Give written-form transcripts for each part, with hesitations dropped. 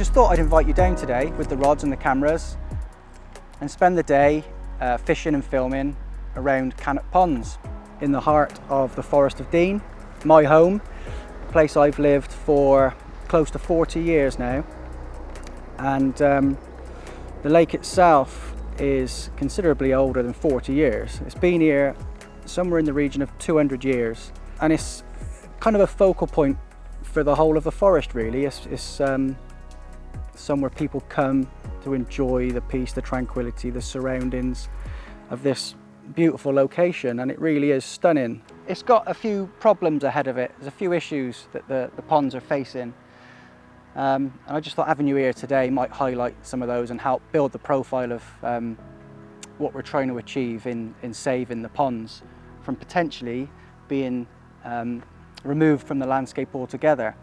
just thought I'd invite you down today with the rods and the cameras and spend the day fishing and filming around Cannop ponds in the heart of the Forest of Dean, my home, a place I've lived for close to 40 years now. And the lake itself is considerably older than 40 years. It's been here somewhere in the region of 200 years, and it's kind of a focal point for the whole of the forest, really. It's somewhere people come to enjoy the peace, the tranquility, the surroundings of this beautiful location, and it really is stunning. It's got a few problems ahead of it. There's a few issues that the ponds are facing. And I just thought having you here today might highlight some of those and help build the profile of what we're trying to achieve in saving the ponds from potentially being removed from the landscape altogether.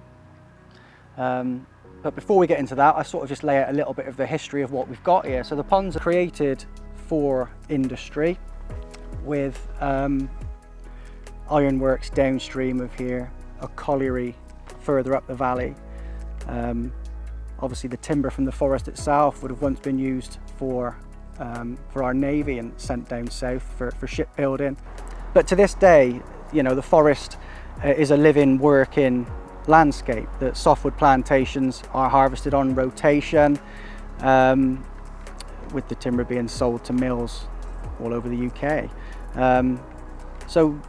But before we get into that, I sort of just lay out a little bit of the history of what we've got here. So the ponds are created for industry with ironworks downstream of here, a colliery further up the valley. Obviously the timber from the forest itself would have once been used for our navy and sent down south for shipbuilding. But to this day, you know, the forest is a living, working landscape. The softwood plantations are harvested on rotation, with the timber being sold to mills all over the UK. So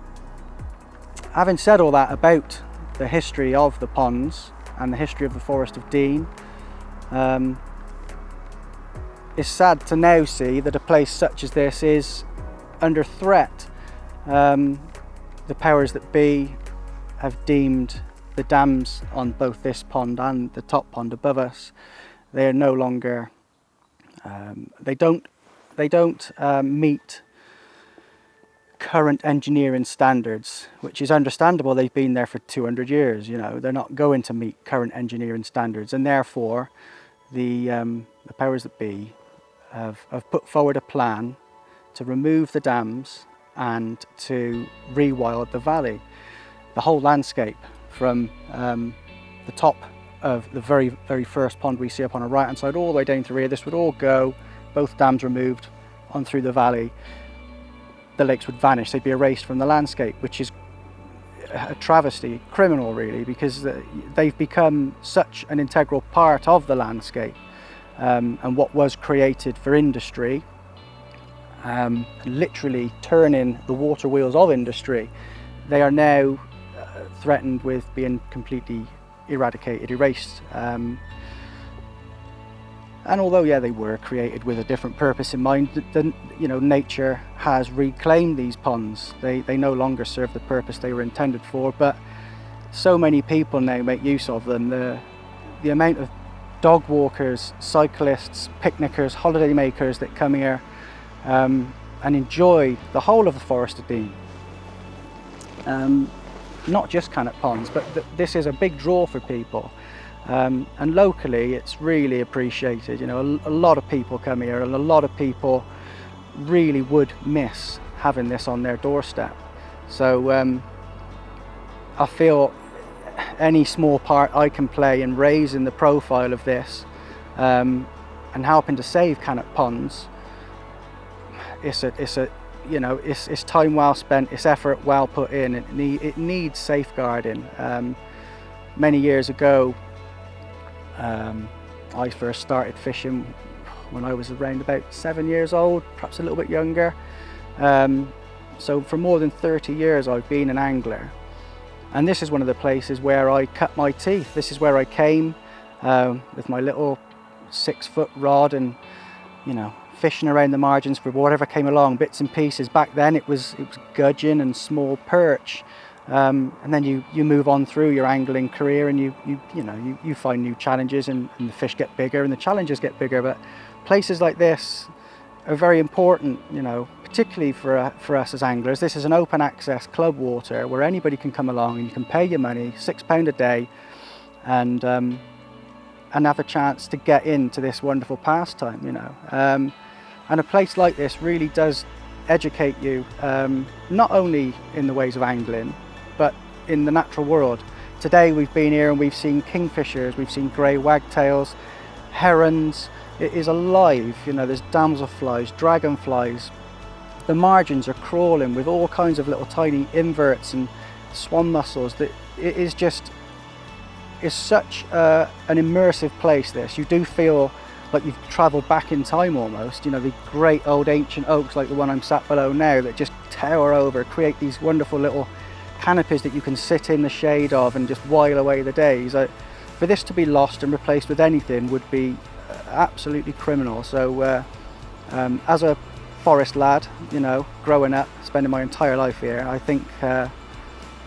having said all that about the history of the ponds and the history of the Forest of Dean, it's sad to now see that a place such as this is under threat. The powers that be have deemed the dams on both this pond and the top pond above us, they are no longer, they don't meet current engineering standards, which is understandable. They've been there for 200 years, you know, they're not going to meet current engineering standards, and therefore the powers that be have put forward a plan to remove the dams and to rewild the valley, the whole landscape from the top of the very first pond we see up on our right hand side all the way down through here. This would all go, both dams removed, on through the valley. The lakes would vanish, they'd be erased from the landscape, which is a travesty, criminal really, because they've become such an integral part of the landscape, and what was created for industry, literally turning the water wheels of industry. They are now threatened with being completely eradicated, erased. And although, yeah, they were created with a different purpose in mind, you know, nature has reclaimed these ponds. They no longer serve the purpose they were intended for, but so many people now make use of them. The amount of dog walkers, cyclists, picnickers, holiday makers that come here and enjoy the whole of the Forest of Dean. Not just Cannop ponds, but this is a big draw for people. And locally it's really appreciated. You know, a lot of people come here, and a lot of people really would miss having this on their doorstep. So I feel any small part I can play in raising the profile of this and helping to save Cannop ponds, it's time well spent, it's effort well put in. It needs safeguarding. Many years ago, I first started fishing when I was around about 7 years old, perhaps a little bit younger. So for more than 30 years I've been an angler, and this is one of the places where I cut my teeth. This is where I came with my little 6-foot rod and, you know, fishing around the margins for whatever came along, bits and pieces. Back then it was gudgeon and small perch. And then you move on through your angling career, and you find new challenges, and the fish get bigger and the challenges get bigger. But places like this are very important, you know, particularly for us as anglers. This is an open access club water where anybody can come along and you can pay your money, £6 a day, and have a chance to get into this wonderful pastime, you know. And a place like this really does educate you, not only in the ways of angling, but in the natural world. Today we've been here and we've seen kingfishers, we've seen grey wagtails, herons. It is alive, you know, there's damselflies, dragonflies. The margins are crawling with all kinds of little tiny inverts and swan mussels. That it is just, it's such an immersive place, this. You do feel like you've travelled back in time almost. You know, the great old ancient oaks like the one I'm sat below now that just tower over, create these wonderful little canopies that you can sit in the shade of and just while away the days. For this to be lost and replaced with anything would be absolutely criminal. So as a forest lad, you know, growing up, spending my entire life here, I think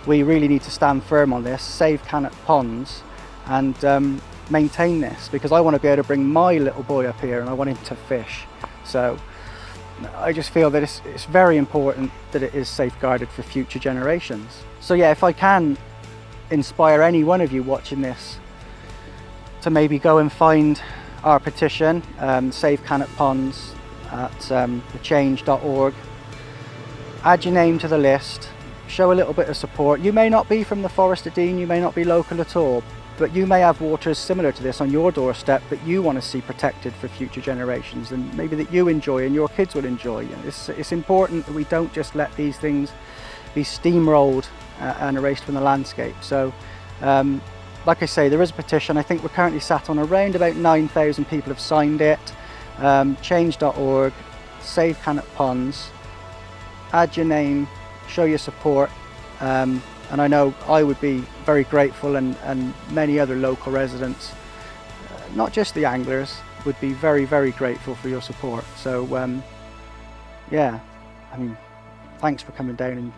we really need to stand firm on this, save Cannop ponds and maintain this, because I want to be able to bring my little boy up here and I want him to fish. So I just feel that it's very important that it is safeguarded for future generations. So yeah, if I can inspire any one of you watching this to maybe go and find our petition, Save Cannop Ponds, at thechange.org, add your name to the list, show a little bit of support. You may not be from the Forest of Dean, you may not be local at all, but you may have waters similar to this on your doorstep that you want to see protected for future generations, and maybe that you enjoy and your kids will enjoy. You know, it's important that we don't just let these things be steamrolled and erased from the landscape. So like I say, there is a petition. I think we're currently sat on around about 9,000 people have signed it. Change.org, Save Cannop Ponds, add your name, show your support, and I know I would be very grateful, and many other local residents, not just the anglers, would be very, very grateful for your support. So yeah, I mean, thanks for coming down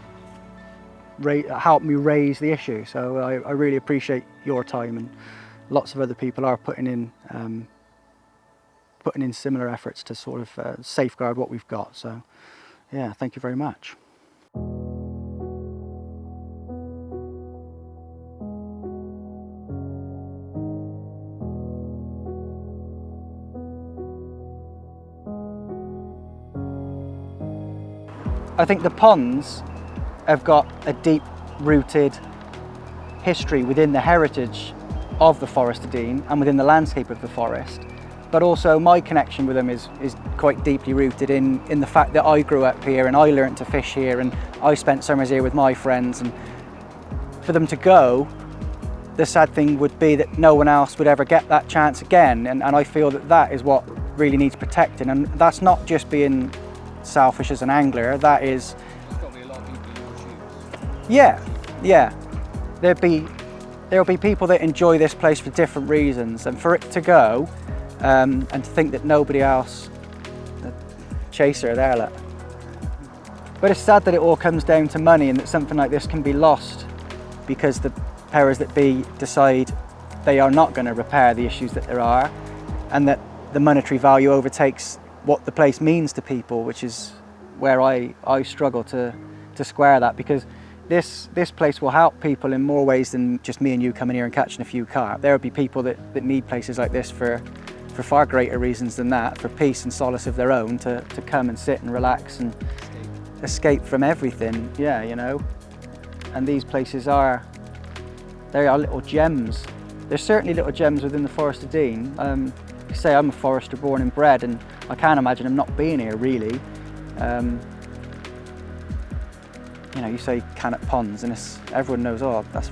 and help me raise the issue. So I really appreciate your time, and lots of other people are putting in similar efforts to sort of safeguard what we've got. So yeah, thank you very much. I think the ponds have got a deep-rooted history within the heritage of the Forest of Dean and within the landscape of the forest. But also my connection with them is quite deeply rooted in the fact that I grew up here and I learnt to fish here and I spent summers here with my friends. And for them to go, the sad thing would be that no one else would ever get that chance again. And I feel that that is what really needs protecting. And that's not just being selfish as an angler, that is... There's got to be a lot of people in your shoes. Yeah. There'll be people that enjoy this place for different reasons, and for it to go, and to think that nobody else, the chaser there, look. But it's sad that it all comes down to money and that something like this can be lost because the powers that be decide they are not going to repair the issues that there are, and that the monetary value overtakes what the place means to people, which is where I struggle to square that, because this place will help people in more ways than just me and you coming here and catching a few carp. There will be people that need places like this for far greater reasons than that, for peace and solace of their own, to come and sit and relax and escape from everything. Yeah, you know. And these places are little gems. There's certainly little gems within the Forest of Dean. You say I'm a forester born and bred, and I can't imagine him not being here, really. You know, you say Cannop Ponds, and everyone knows, oh, that's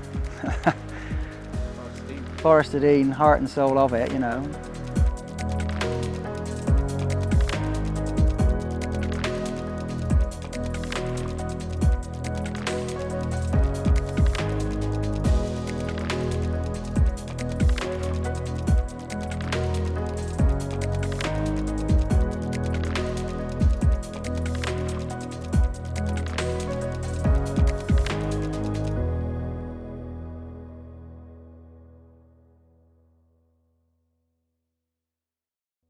Forest of Dean, heart and soul of it, you know.